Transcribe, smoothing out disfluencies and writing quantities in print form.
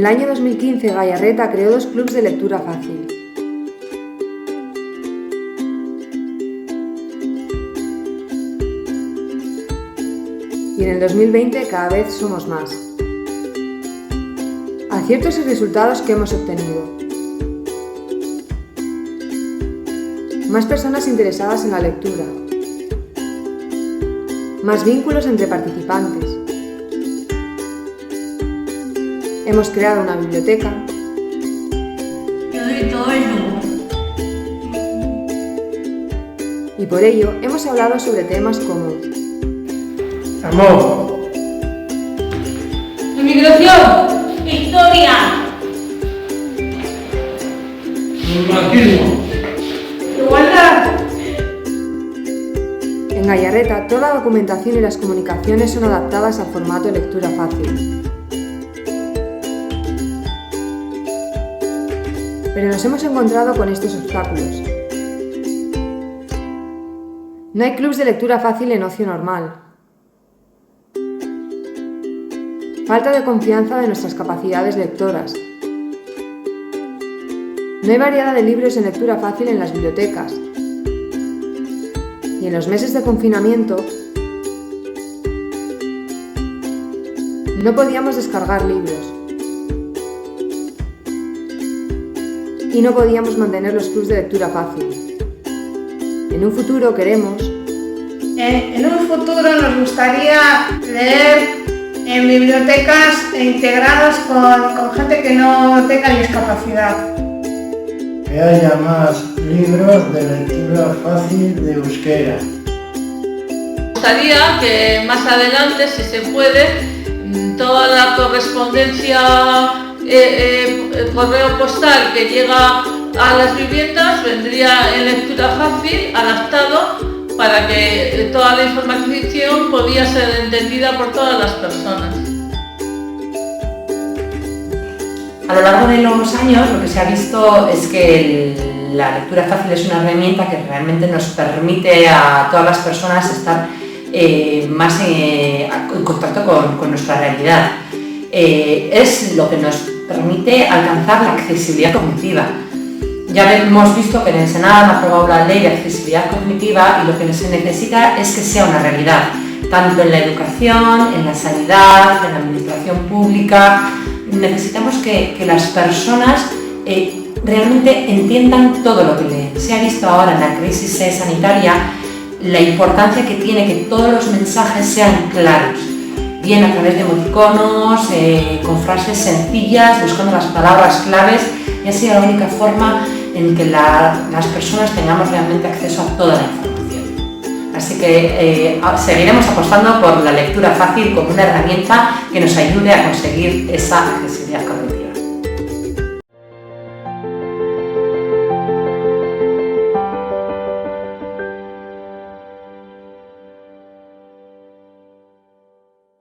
el año 2015 Gallarreta creó 2 clubs de lectura fácil. Y en el 2020 cada vez somos más. Aciertos y resultados que hemos obtenido. Más personas interesadas en la lectura. Más vínculos entre participantes. Hemos creado una biblioteca. Y por ello hemos hablado sobre temas como amor, inmigración, historia, machismo, igualdad. En Gallarreta, toda la documentación y las comunicaciones son adaptadas al formato de lectura fácil. Pero nos hemos encontrado con estos obstáculos. No hay clubs de lectura fácil en ocio normal. Falta de confianza de nuestras capacidades lectoras. No hay variedad de libros en lectura fácil en las bibliotecas. Y en los meses de confinamiento no podíamos descargar libros. Y no podíamos mantener los clubs de lectura fácil. En un futuro queremos... En un futuro nos gustaría leer en bibliotecas integradas con gente que no tenga discapacidad. que haya más libros de lectura fácil de euskera. Me gustaría que más adelante, si se puede, toda la correspondencia correo postal que llega a las viviendas vendría en lectura fácil, adaptado, para que toda la información podía ser entendida por todas las personas. A lo largo de los años lo que se ha visto es que la lectura fácil es una herramienta que realmente nos permite a todas las personas estar más en contacto con nuestra realidad. Es lo que nos permite alcanzar la accesibilidad cognitiva. Ya hemos visto que en el Senado han aprobado la ley de accesibilidad cognitiva y lo que se necesita es que sea una realidad, tanto en la educación, en la sanidad, en la administración pública. Necesitamos que las personas realmente entiendan todo lo que leen. Se ha visto ahora en la crisis sanitaria la importancia que tiene que todos los mensajes sean claros, bien a través de emoticonos, con frases sencillas, buscando las palabras claves, y así es la única forma en que las personas tengamos realmente acceso a toda la información. Así que seguiremos apostando por la lectura fácil como una herramienta que nos ayude a conseguir esa accesibilidad.